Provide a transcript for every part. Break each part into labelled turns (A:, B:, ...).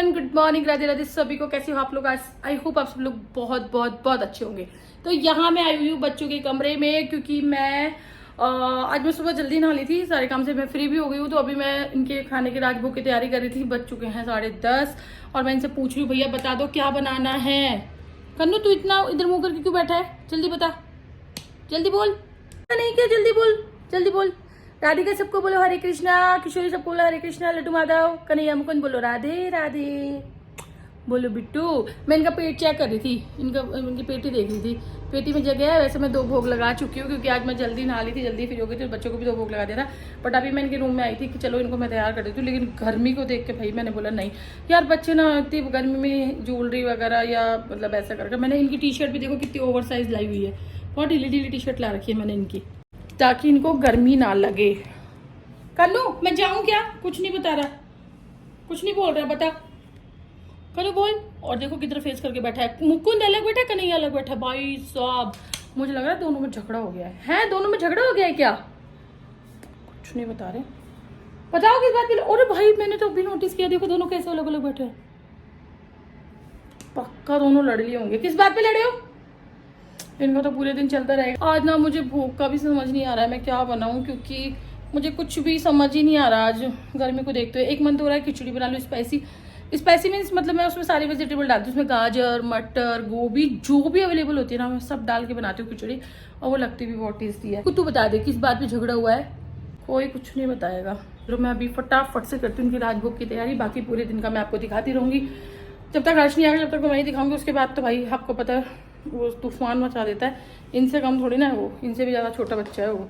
A: Everyone, good morning, Radhe Radhe सभी को। कैसे हो आप लोग? आज आई होप आप सब लोग बहुत बहुत बहुत अच्छे होंगे। तो यहाँ मैं आई हुई हूँ बच्चों के कमरे में, क्योंकि मैं आज मैं सुबह जल्दी नहा ली थी, सारे काम से मैं फ्री भी हो गई हूँ। तो अभी मैं इनके खाने के राजभोग की तैयारी कर रही थी। बज चुके हैं 10:30 और मैं इनसे पूछ रही हूँ, भैया बता दो क्या बनाना है। कन्नू तू इतना इधर मुँह करके क्यों बैठा है? जल्दी बता, जल्दी बोल। नहीं क्या, जल्दी बोल, जल्दी बोल। राधिका सबको बोलो हरे कृष्णा, किशोरी सबको बोलो हरे कृष्णा, लड्डू माधव, कन्हैया मुकुंद बोलो राधे राधे। बोलो बिट्टू। मैं इनका पेट चेक कर रही थी, इनकी पेटी देख रही थी, पेटी में जगह है। वैसे मैं 2 भोग लगा चुकी हूँ, क्योंकि आज मैं जल्दी नहा ली थी, जल्दी फ्री हो गई थी, बच्चों को भी 2 भोग लगा दिया था। बट अभी मैं इनके रूम में आई थी कि चलो इनको मैं तैयार कर देती हूँ। लेकिन गर्मी को देख के भाई मैंने बोला नहीं यार, बच्चे ना इतनी गर्मी में ज्वेलरी वगैरह या मतलब ऐसा करके। मैंने इनकी टी शर्ट भी देखो कितनी ओवर साइज लाई हुई है, बहुत ढीली ढीली टी शर्ट ला रखी है मैंने इनकी, ताकि इनको गर्मी ना लगे। कन्नू मैं जाऊं क्या? कुछ नहीं बता रहा, कुछ नहीं बोल रहा, बता कन्नू बोल। और देखो किधर फेस करके बैठा है, मुकुंद अलग बैठा है, कन्हैया अलग बैठा है। भाई साहब मुझे लग रहा है दोनों में झगड़ा हो गया है। दोनों में झगड़ा हो गया है क्या? कुछ नहीं बता रहे, बताओ किस बात पे। अरे भाई मैंने तो अभी नोटिस किया, देखो दोनों कैसे अलग अलग बैठे हैं। पक्का दोनों लड़ लिए होंगे। किस बात पे लड़े हो? इनका तो पूरे दिन चलता रहेगा। आज ना मुझे भूख का भी समझ नहीं आ रहा है, मैं क्या बनाऊं, क्योंकि मुझे कुछ भी समझ ही नहीं आ रहा आज गर्मी को देखते हुए। एक मन तो हो रहा है खिचड़ी बना लूँ स्पाइसी। स्पाइसी मीन्स मतलब मैं उसमें सारी वेजिटेबल डालती हूँ, उसमें गाजर मटर गोभी जो भी अवेलेबल होती है ना, मैं सब डाल के बनाती हूँ खिचड़ी, और वो लगती भी बहुत टेस्टी है। तू बता दे किस बात पे झगड़ा हुआ है? कोई कुछ नहीं बताएगा। तो मैं अभी फटाफट से करती हूँ उनकी राजभोग की तैयारी, बाकी पूरे दिन का मैं आपको दिखाती रहूंगी। जब तक हर्ष नहीं आएगा, जब तक मैं वही दिखाऊंगी। उसके बाद तो भाई आपको पता है वो तूफान मचा देता है। इनसे कम थोड़ी ना है वो, इनसे भी ज़्यादा छोटा बच्चा है वो।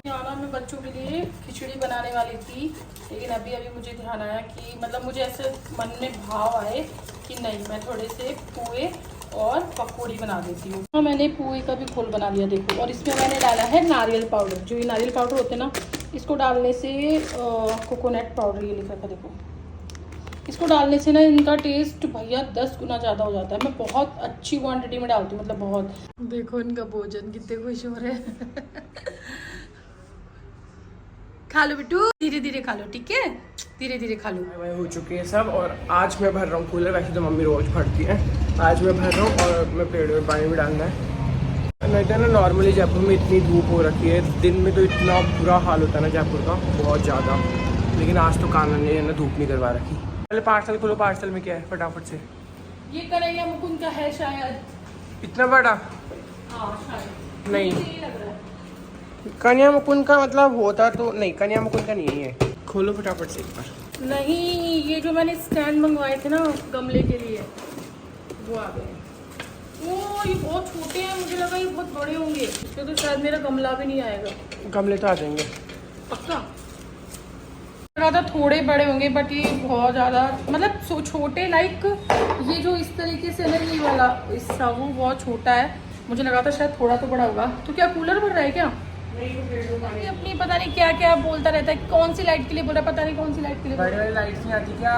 A: यहाँ ना मैं बच्चों के लिए खिचड़ी बनाने वाली थी, लेकिन अभी मुझे ध्यान आया कि मतलब मुझे ऐसे मन में भाव आए कि नहीं, मैं थोड़े से पुए और पकौड़ी बना देती हूँ। तो मैंने पुए का भी घोल बना लिया देखो, और इसमें मैंने डाला है नारियल पाउडर। जो ये नारियल पाउडर होते हैं ना, इसको डालने से कोकोनट पाउडर ये लिखा था देखो, इसको डालने से ना इनका टेस्ट भैया 10 गुना ज़्यादा हो जाता है। मैं बहुत अच्छी क्वांटिटी में डालती हूँ, मतलब बहुत। देखो इनका भोजन कितने खुश हो रहे हैं। खा लो बिट्टू, धीरे धीरे खा लो, ठीक है, धीरे धीरे खा लो।
B: मैं हो चुके हैं सब, और आज मैं भर रहा हूँ कूलर। वैसे तो मम्मी रोज भरती है, आज मैं भर रहा हूँ, और मैं पेड़ में पानी भी डालना है। नहीं तो ना नॉर्मली जयपुर में इतनी धूप हो रखी है, दिन में तो इतना बुरा हाल होता है ना जयपुर का, बहुत ज़्यादा। लेकिन आज तो कानून ने ना धूप नहीं करवा रखी। पहले पार्सल खोलो, पार्सल में क्या है फटाफट से।
A: ये कन्हैया मुकुंद का है शायद।
B: इतना बड़ा?
A: हाँ शायद,
B: नहीं
A: मुझे यही लग रहा है।
B: कन्या मुकुंद का मतलब होता तो नहीं, कन्या मुकुंद का नहीं है। खोलो फटाफट से एक बार।
A: नहीं, ये जो मैंने स्टैंड मंगवाए थे ना गमले के लिए, वो आ गए। ओ ये बहुत छोटे हैं, मुझे लगा ये बहुत बड़े होंगे, इसके तो शायद मेरा गमला भी नहीं आएगा।
B: गमले तो आ जाएंगे
A: पक्का ज़्यादा थोड़े बड़े होंगे, बट ये बहुत ज़्यादा मतलब छोटे। लाइक ये जो इस तरीके से ना, ये वाला इसका वो बहुत छोटा है। मुझे लगा था शायद थोड़ा तो बड़ा होगा। तो क्या कूलर भर रहा है क्या? नहीं, अपनी पता नहीं क्या क्या बोलता रहता है। कौन सी लाइट के लिए बोल रहा है, पता नहीं कौन सी लाइट के लिए।
B: बड़ी वाली लाइट नहीं आती क्या,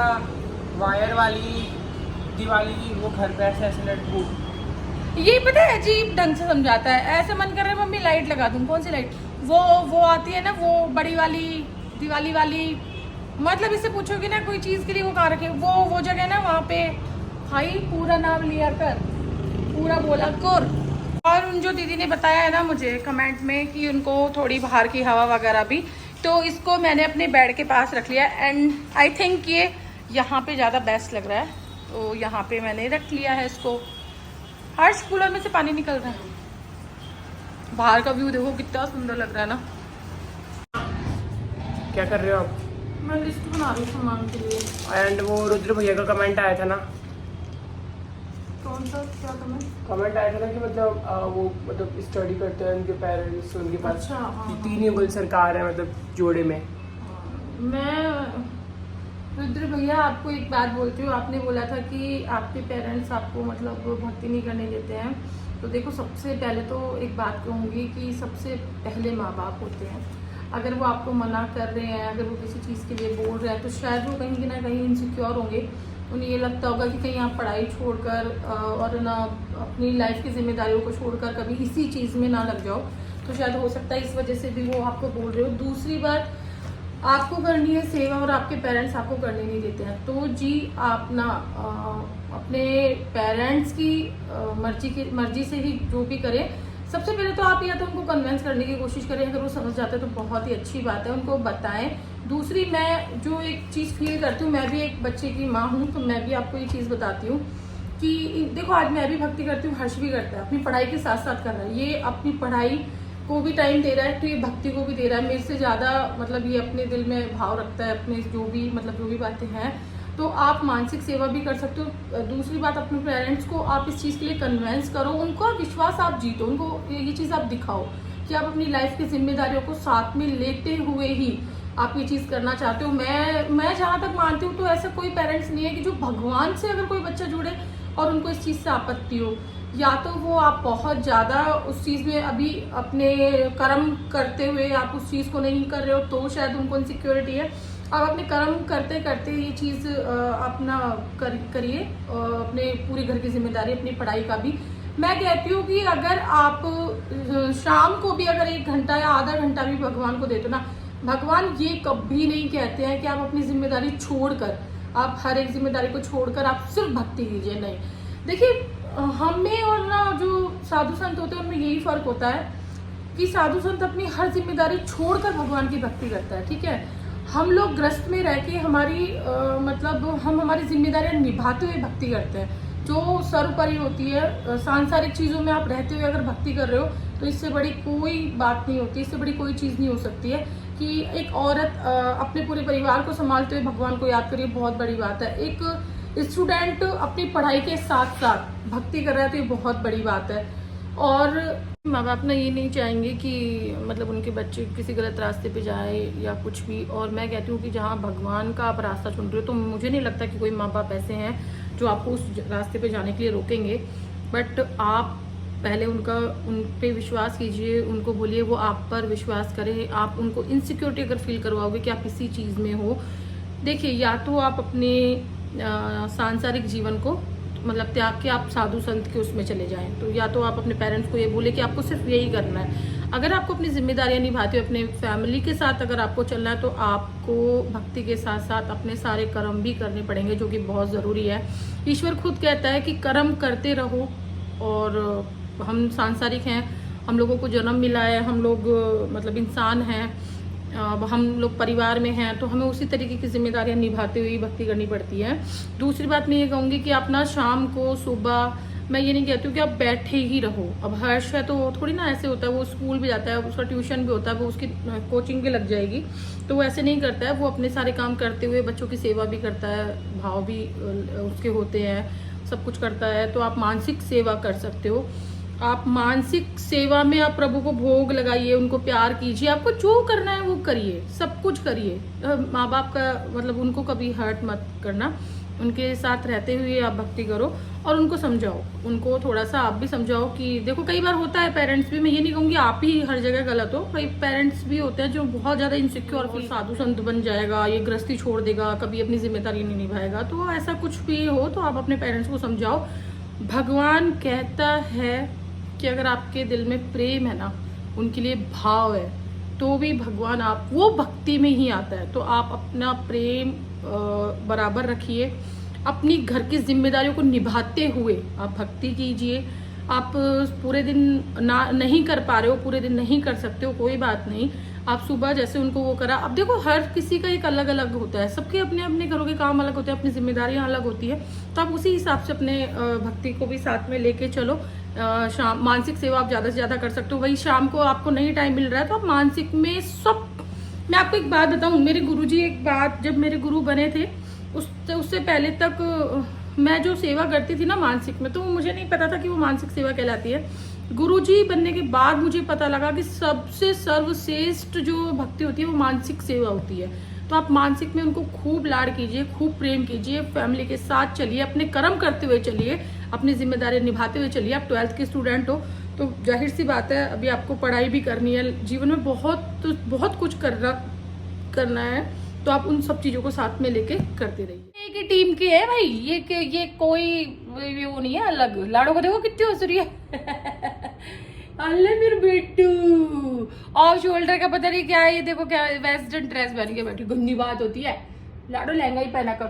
B: वायर वाली दिवाली की, वो घर पे ऐसे ऐसे लटकू।
A: ये पता है अजीब ढंग से समझाता है। ऐसे मन कर रहा है मम्मी लाइट लगा दूं। कौन सी लाइट? वो आती है ना, वो बड़ी वाली दिवाली वाली। मतलब इससे पूछोगे ना कोई चीज के लिए वो कहाँ रखे, वो जगह ना वहाँ पे। भाई पूरा नाम लिया कर, पूरा बोला कर। और उन जो दीदी ने बताया है ना मुझे कमेंट में कि उनको थोड़ी बाहर की हवा वगैरह भी, तो इसको मैंने अपने बेड के पास रख लिया। एंड आई थिंक ये यहाँ पे ज़्यादा बेस्ट लग रहा है, तो यहाँ पे मैंने रख लिया है इसको। हर्ष कूलर में से पानी निकल रहा है। बाहर का व्यू देखो कितना सुंदर लग रहा है ना।
B: क्या कर रहे हो आप?
A: मैं लिस्ट बना रही हूँ सामान के लिए।
B: एंड वो रुद्र भैया का कमेंट आया था ना।
A: कौन सा? क्या
B: कमेंट आया था ना कि मतलब वो मतलब स्टडी करते हैं उनके पेरेंट्स, उनके पास।
A: अच्छा, हाँ,
B: 3 युगल सरकार है मतलब जोड़े में।
A: मैं रुद्र भैया आपको एक बात बोलती हूँ। आपने बोला था कि आपके पेरेंट्स आपको मतलब भक्ति नहीं करने देते हैं। तो देखो सबसे पहले तो एक बात कहूँगी कि सबसे पहले माँ बाप होते हैं। अगर वो आपको मना कर रहे हैं, अगर वो किसी चीज़ के लिए बोल रहे हैं, तो शायद वो कहीं ना कहीं इनसिक्योर होंगे। उन्हें ये लगता होगा कि कहीं आप पढ़ाई छोड़कर और ना अपनी लाइफ की जिम्मेदारियों को छोड़कर कभी इसी चीज़ में ना लग जाओ। तो शायद हो सकता है इस वजह से भी वो आपको बोल रहे हो। दूसरी बात, आपको करनी है सेवा और आपके पेरेंट्स आपको करने नहीं देते हैं, तो जी आप ना अपने पेरेंट्स की मर्जी से ही जो भी करें। सबसे पहले तो आप या तो उनको कन्विंस करने की कोशिश करें, अगर वो समझ जाते हैं तो बहुत ही अच्छी बात है, उनको बताएं। दूसरी, मैं जो एक चीज़ फील करती हूँ, मैं भी एक बच्चे की माँ हूँ, तो मैं भी आपको ये चीज़ बताती हूँ कि देखो आज मैं भी भक्ति करती हूँ, हर्ष भी करता है, अपनी पढ़ाई के साथ साथ कर रहा है, ये अपनी पढ़ाई को भी टाइम दे रहा है तो ये भक्ति को भी दे रहा है, मेरे से ज़्यादा मतलब ये अपने दिल में भाव रखता है, अपने जो भी बातें हैं। तो आप मानसिक सेवा भी कर सकते हो। दूसरी बात, अपने पेरेंट्स को आप इस चीज़ के लिए कन्विंस करो, उनको विश्वास आप जीतो, उनको ये चीज़ आप दिखाओ कि आप अपनी लाइफ की जिम्मेदारियों को साथ में लेते हुए ही आप ये चीज़ करना चाहते हो। मैं जहाँ तक मानती हूँ तो ऐसा कोई पेरेंट्स नहीं है कि जो भगवान से अगर कोई बच्चा जुड़े और उनको इस चीज़ से आपत्ति हो, या तो वो आप बहुत ज़्यादा उस चीज़ में अभी अपने कर्म करते हुए आप उस चीज़ को नहीं कर रहे हो, तो शायद उनको इनसिक्योरिटी है। आप अपने कर्म करते करते ये चीज़ अपना करिए, अपने पूरे घर की जिम्मेदारी, अपनी पढ़ाई का भी। मैं कहती हूँ कि अगर आप शाम को भी अगर 1 घंटा या आधा घंटा भी भगवान को देते हो ना, भगवान ये कभी नहीं कहते हैं कि आप अपनी जिम्मेदारी छोड़कर, आप हर एक जिम्मेदारी को छोड़कर आप सिर्फ भक्ति कीजिए। नहीं, देखिए हमें और ना जो साधु संत होते हैं उनमें यही फर्क होता है कि साधु संत अपनी हर जिम्मेदारी छोड़कर भगवान की भक्ति करता है, ठीक है। हम लोग ग्रस्त में रह के हमारी मतलब हम हमारी जिम्मेदारियां निभाते हुए भक्ति करते हैं, जो सर्वोपरि होती है। सांसारिक चीज़ों में आप रहते हुए अगर भक्ति कर रहे हो तो इससे बड़ी कोई बात नहीं होती, इससे बड़ी कोई चीज़ नहीं हो सकती है कि एक औरत अपने पूरे परिवार को संभालते हुए भगवान को याद करिए, बहुत बड़ी बात है। एक स्टूडेंट अपनी पढ़ाई के साथ साथ भक्ति कर रहा है तो ये बहुत बड़ी बात है। और माँ बाप ना ये नहीं चाहेंगे कि मतलब उनके बच्चे किसी गलत रास्ते पे जाए या कुछ भी। और मैं कहती हूँ कि जहाँ भगवान का आप रास्ता चुन रहे हो तो मुझे नहीं लगता कि कोई माँ बाप ऐसे हैं जो आपको उस रास्ते पे जाने के लिए रोकेंगे। बट आप पहले उन पे विश्वास कीजिए, उनको बोलिए वो आप पर विश्वास करें। आप उनको इनसिक्योरिटी अगर फील करवाओगे कि आप किसी चीज़ में हो, देखिए या तो आप अपने सांसारिक जीवन को मतलब त्याग के आप साधु संत के उसमें चले जाएं, तो या तो आप अपने पेरेंट्स को ये बोले कि आपको सिर्फ यही करना है। अगर आपको अपनी जिम्मेदारियां निभाते हुए अपने फैमिली के साथ अगर आपको चलना है तो आपको भक्ति के साथ साथ अपने सारे कर्म भी करने पड़ेंगे, जो कि बहुत ज़रूरी है। ईश्वर खुद कहता है कि कर्म करते रहो। और हम सांसारिक हैं, हम लोगों को जन्म मिला है, हम लोग मतलब इंसान हैं, अब हम लोग परिवार में हैं, तो हमें उसी तरीके की जिम्मेदारियां निभाते हुए भक्ति करनी पड़ती है। दूसरी बात मैं ये कहूँगी कि आप ना शाम को सुबह, मैं ये नहीं कहती हूँ कि आप बैठे ही रहो। अब हर्ष है तो थोड़ी ना ऐसे होता है, वो स्कूल भी जाता है, उसका ट्यूशन भी होता है, वो उसकी कोचिंग भी लग जाएगी, तो वो ऐसे नहीं करता है। वो अपने सारे काम करते हुए बच्चों की सेवा भी करता है, भाव भी उसके होते हैं, सब कुछ करता है। तो आप मानसिक सेवा कर सकते हो। आप मानसिक सेवा में आप प्रभु को भोग लगाइए, उनको प्यार कीजिए, आपको जो करना है वो करिए, सब कुछ करिए। माँ बाप का मतलब उनको कभी हर्ट मत करना, उनके साथ रहते हुए आप भक्ति करो और उनको समझाओ, उनको थोड़ा सा आप भी समझाओ कि देखो कई बार होता है पेरेंट्स भी, मैं ये नहीं कहूँगी आप ही हर जगह गलत हो, कई पेरेंट्स भी होते हैं जो बहुत ज़्यादा इनसिक्योर और साधु संत बन जाएगा, ये गृहस्थी छोड़ देगा, कभी अपनी जिम्मेदारी नहीं निभाएगा। तो ऐसा कुछ भी हो तो आप अपने पेरेंट्स को समझाओ। भगवान कहता है कि अगर आपके दिल में प्रेम है ना, उनके लिए भाव है, तो भी भगवान आप वो भक्ति में ही आता है। तो आप अपना प्रेम बराबर रखिए, अपनी घर की जिम्मेदारियों को निभाते हुए आप भक्ति कीजिए। आप पूरे दिन नहीं कर पा रहे हो, पूरे दिन नहीं कर सकते हो, कोई बात नहीं, आप सुबह जैसे उनको वो करा। अब देखो हर किसी का एक अलग अलग होता है, सबके अपने अपने घरों के काम अलग होते हैं, अपनी जिम्मेदारियां अलग होती है, तो आप उसी हिसाब से अपने भक्ति को भी साथ में लेके चलो। शाम मानसिक सेवा आप ज़्यादा से ज़्यादा कर सकते हो। वही शाम को आपको नहीं टाइम मिल रहा है तो आप मानसिक में सब। मैं आपको एक बात बताऊं, मेरे गुरुजी एक बात, जब मेरे गुरु बने थे उससे पहले तक मैं जो सेवा करती थी ना मानसिक में, तो मुझे नहीं पता था कि वो मानसिक सेवा कहलाती है। गुरुजी बनने के बाद मुझे पता लगा कि सबसे सर्वश्रेष्ठ जो भक्ति होती है वो मानसिक सेवा होती है। तो आप मानसिक में उनको खूब लाड कीजिए, खूब प्रेम कीजिए, फैमिली के साथ चलिए, अपने कर्म करते हुए चलिए, अपनी जिम्मेदारी निभाते हुए चलिए। आप 12th के स्टूडेंट हो तो जाहिर सी बात है अभी आपको पढ़ाई भी करनी है, जीवन में बहुत कुछ करना है, तो आप उन सब चीज़ों को साथ में लेके करते रहिए। एक ही टीम के है भाई, ये कोई वो नहीं है अलग। लाड़ो को देखो कितनी हंस रही है। अल्ले मेरे बेटू। और शोल्डर का पता नहीं क्या है, ये देखो क्या वेस्टर्न ड्रेस पहन के बैठी, गंदी बात होती है। लाडो लहंगा ही पहना कर।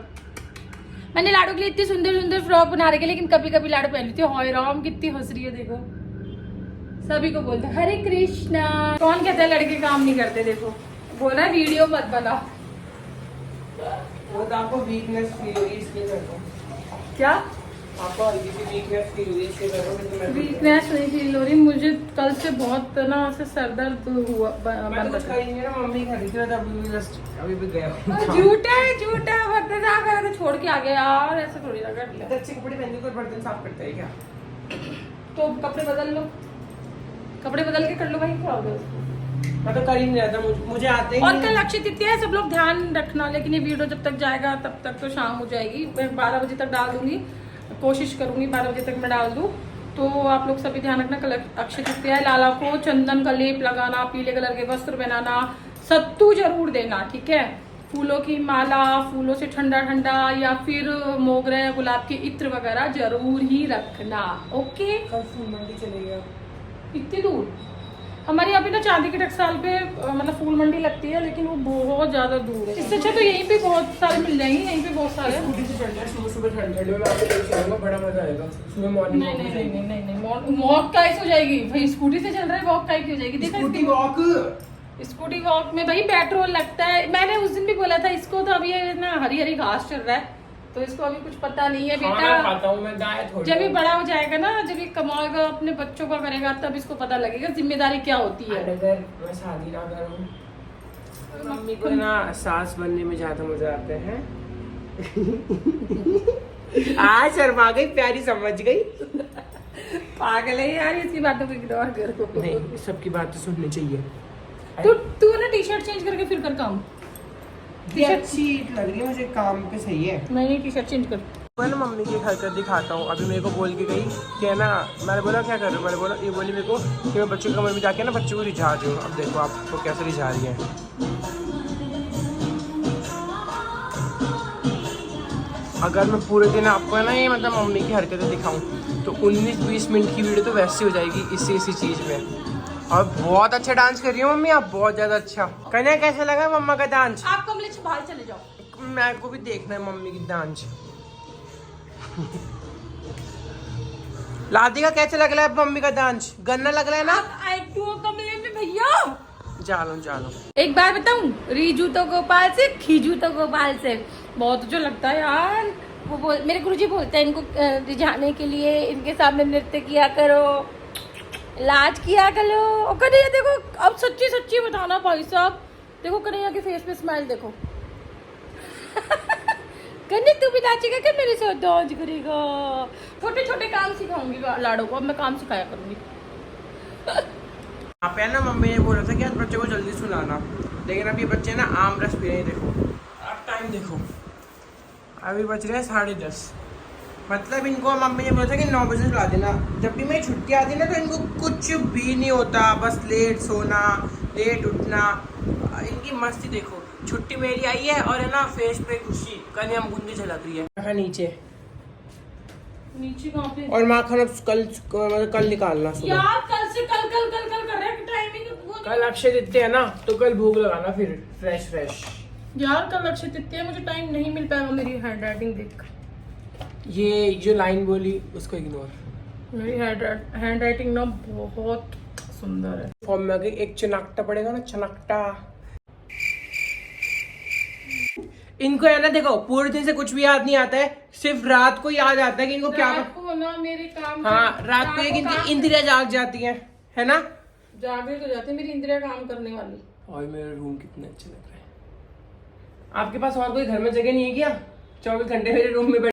A: मैंने लाडो के लिए इतनी सुंदर सुंदर फ्रॉक बना रखी, लेकिन कभी कभी लाडो पहन लेती है। हाय राम कितनी हंस रही है देखो। सभी को बोलते हैं हरे कृष्णा। कौन कहता है लड़के काम नहीं करते, देखो बोल रहा है वीडियो मत बना।
B: वो तो आपको वीकनेस फील हुई इसलिए कर रहा हूँ।
A: क्या
B: आपको हल्की सी वीकनेस फील हुई इसलिए कर रहा हूँ।
A: वीकनेस नहीं फील हो रही मुझे, कल से बहुत ना ऐसे सर दर्द हुआ
B: मैं तो कुछ करी नहीं ना, मम्मी खा रही थी, मैं तो अभी भी जस्ट अभी भी गया हूँ।
A: झूठा है झूठा, बर्तन साफ तो छोड़ के आ गया यार, ऐसे थोड़ी ना कर लिया।
B: अच्छे कपड़े पहन के कोई बर्तन साफ करता है क्या?
A: तो कपड़े बदल लो, कपड़े बदल के कर लो भाई, क्या हो गया उसको?
B: मैं तो कर ही नहीं रहा था, मुझे आते ही
A: और
B: नहीं।
A: कल अक्षय तृतीया है, सब लोग ध्यान रखना। लेकिन ये वीडियो जब तक जाएगा तब तक तो शाम हो जाएगी। मैं 12 बजे तक डाल दूंगी, कोशिश करूंगी 12 बजे तक मैं डाल दूं। तो आप लोग सभी ध्यान रखना, कल अक्षय तृतीया है। लाला को चंदन का लेप लगाना, पीले कलर के वस्त्र पहनाना, सत्तू जरूर देना, ठीक है। फूलों की माला, फूलों से ठंडा ठंडा, या फिर मोगरा या गुलाब के इत्र वगैरह जरूर ही रखना, ओके।
B: कल फूल मंडी चले गया।
A: इतनी दूर हमारे यहाँ पे ना चांदी के टकसाल पे मतलब फूल मंडी लगती है, लेकिन वो बहुत ज्यादा दूर है। इससे अच्छा तो यहीं पे बहुत सारे मिल जाएंगे, यहीं पे बहुत सारे।
B: स्कूटी से चलना है, सुबह सुबह ठंड में आपको लेके चलूंगा, बड़ा मजा आएगा सुबह मॉर्निंग
A: नहीं
B: वॉक
A: नहीं
B: में
A: नहीं
B: जाएंगे।
A: नहीं नहीं वॉक कैसे हो जाएगी भाई? स्कूटी से चल रहा है, वॉक कैसे हो जाएगी? देखा
B: स्कूटी वॉक,
A: स्कूटी वॉक में भाई पेट्रोल लगता है। मैंने उस दिन भी बोला था इसको, तो अभी ये ना हरी हरी घास चल रहा है, तो इसको अभी कुछ पता नहीं है बेटा।
B: खाता हूँ मैं, गाय थोड़ी।
A: जब ये बड़ा हो जाएगा ना, जब ये कमाएगा अपने बच्चों का करेगा, तब इसको पता लगेगा जिम्मेदारी क्या होती है।
B: अगर मैं शादी ना करूँ, मम्मी को ना सास बनने में ज्यादा मजा आते हैं। आज शर्मा गई, प्यारी समझ गई।
A: पागल है यार, इसकी बातों को इग्नोर करो।
B: नहीं, सबकी बात तो सुननी चाहिए।
A: तू ना टी शर्ट चेंज करके फिर कर काम।
B: ये अच्छी लग रही है मुझे, काम पे सही है।
A: नहीं टी शर्ट चेंज कर।
B: मैं ना मम्मी की हरकत दिखाता हूँ। अभी मेरे को बोल के गई कि है ना, मैंने बोला क्या कर रहे हो, मैंने बोला, ये बोली मेरे को कि मैं बच्चों के कमरे में जाके ना बच्चों को रिझा रही हूँ। अब देखो आपको कैसे रिझा रही है। अगर मैं पूरे दिन आपको है ना ये मतलब मम्मी की हरकतें दिखाऊं तो 19-20 मिनट की वीडियो तो वैसे हो जाएगी इसी चीज़ में। और बहुत अच्छा डांस कर रही हो मम्मी आप, बहुत ज़्यादा अच्छा। कन्या कैसा लगा मम्मा का डांस?
A: आप कमरे से बाहर चले जाओ,
B: मेरे को भी देखना है मम्मी की डांस। लादी का कैसे लग रहा है मम्मी का डांस? गन्ना लग रहा है ना?
A: कमरे में भैया।
B: जालो
A: एक बार बताऊं, रीजू तो गोपाल से, खीजू तो गोपाल से। बहुत अच्छा लगता है यार। वो मेरे गुरुजी बोलते हैं इनको रिझाने के लिए इनके सामने नृत्य किया करो, लाज किया करो। और कन्हैया देखो, अब सच्ची सच्ची बताना भाई साहब, देखो कन्हैया के फेस पे स्माइल देखो। कन्हैया तू भी नाचेगा क्या मेरे साथ? डांस करेगा। छोटे छोटे काम सिखाऊंगी लाडो को, अब मैं काम सिखाया करूंगी।
B: आप है ना, मम्मी ने बोला था कि आज बच्चे को जल्दी सुलाना, लेकिन अब ये बच्चे ना आम रस पी रहे हैं। देखो आप टाइम देखो, अभी बज रहे हैं 10:30। मतलब इनको मम्मी ने बोला था कि 9 बजे सुला देना। जब भी मेरी छुट्टी आती ना तो इनको कुछ भी नहीं होता, बस लेट सोना, लेट उठना। इनकी मस्ती देखो, छुट्टी मेरी आई है और है ना फेस पे खुशी, कल हम गुंजी झलक रही है। नीचे
A: कहाँ पे?
B: और माखन अब कल निकालना सुबह।
A: यार कल से कल कर रहे हैं, टाइमिंग।
B: कल अक्षय तृतीया है ना, तो कल भोग लगाना फिर फ्रेश।
A: यार कल अक्षय तृतीया, मुझे टाइम नहीं मिल पाएगा मेरी हैंड राइटिंग देख।
B: ये जो लाइन बोली उसको इग्नोर।
A: मेरी हैंड राइटिंग ना बहुत सुंदर है।
B: फॉर्म में आगे एक चनाकटा पड़ेगा ना, चनाकटा। इनको है ना देखो, पूरे दिन से कुछ भी याद नहीं आता है, सिर्फ रात को याद आता है कि इनको क्या।
A: रात को ना मेरे काम,
B: हाँ, रात को एक इंद्रिया जाग जाती है ना?
A: जागृत हो जाती है मेरी इंद्रिया काम करने वाली।
B: और मेरा रूम कितना अच्छा लग रहा है। आपके पास और कोई घर में जगह नहीं है क्या? 24 घंटे मेरे रूम में बैठ।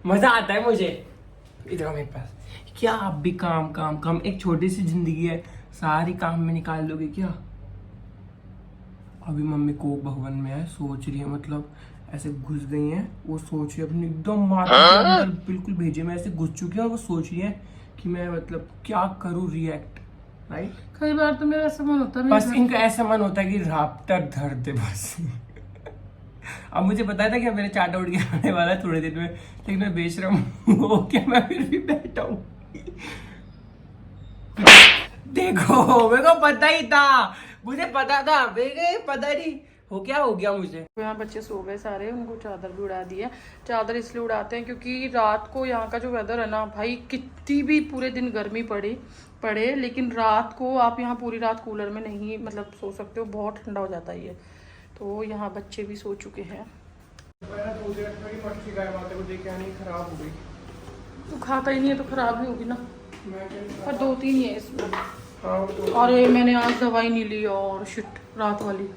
B: मजा आता है मुझे। इधर मेरे पास क्या, आप भी काम। एक छोटी सी जिंदगी है, सारी काम में निकाल लोगे क्या? अभी मम्मी कोक भवन में है, सोच रही है, मतलब ऐसे घुस गई हैं, वो सोच रही है अपनी एकदम माथा के अंदर बिल्कुल भेजे में ऐसे घुस चुकी है, और वो सोच रही है कि मैं मतलब क्या करूँ रिएक्ट। राइट,
A: कई बार तो मेरा ऐसा मन होता है,
B: बस इनका ऐसा मन होता है कि राप्टर धर दे बस। अब मुझे पता था कि मेरे चार्ट आउट के आने वाला है थोड़े दिन में, लेकिन मैं बेच रहा हूँ वो क्या, मैं फिर भी बैठा हूँ। देखो मेरे को पता ही था, मुझे पता था, मेरे पता नहीं हो क्या हो गया मुझे।
A: यहाँ बच्चे सो गए सारे, उनको चादर भी उड़ा दी है। चादर इसलिए उड़ाते हैं क्योंकि रात को यहाँ का जो वेदर है ना भाई, कितनी भी पूरे दिन गर्मी पड़े लेकिन रात को आप यहाँ पूरी रात कूलर में नहीं मतलब सो सकते हो, बहुत ठंडा हो जाता है ये। तो यहाँ बच्चे भी सो चुके हैं।
B: खराब हो गई,
A: तो खाता ही नहीं है तो खराब ही होगी ना, पर 2-3 ही है इसमें।
B: हाँ, तो
A: अरे मैंने आज दवाई नहीं ली और शिट, रात वाली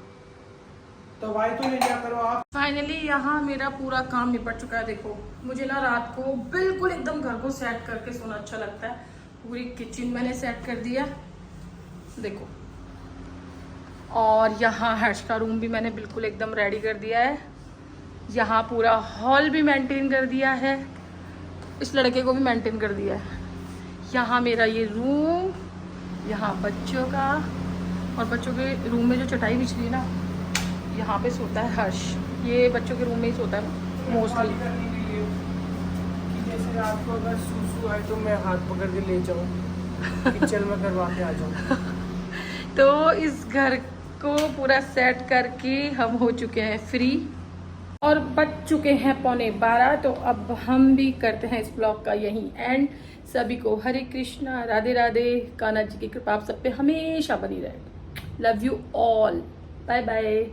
B: दवाई तो ले लिया करो आप।
A: फाइनली यहाँ मेरा पूरा काम निपट चुका है। देखो मुझे ना रात को बिल्कुल एकदम घर को सेट करके सोना अच्छा लगता है। पूरी किचन मैंने सेट कर दिया देखो, और यहाँ हर्ष का रूम भी मैंने बिल्कुल एकदम रेडी कर दिया है। यहाँ पूरा हॉल भी मेंटेन कर दिया है, इस लड़के को भी मेंटेन कर दिया है। यहाँ मेरा ये रूम, यहाँ बच्चों का, और बच्चों के रूम में जो चटाई बिछ रही है ना, यहाँ पे सोता है हर्ष। ये बच्चों के रूम में ही सोता है मोस्टली।
B: जैसे रात को अगर सूसू आए तो मैं हाथ पकड़ के ले जाऊँ, किचन में करवा के आ जाऊँ।
A: तो इस घर को पूरा सेट करके हम हो चुके हैं फ्री, और बज चुके हैं 11:15। तो अब हम भी करते हैं इस ब्लॉग का यहीं एंड। सभी को हरे कृष्णा, राधे राधे। कान्हा जी की कृपा आप सब पे हमेशा बनी रहे। Love you all, bye bye.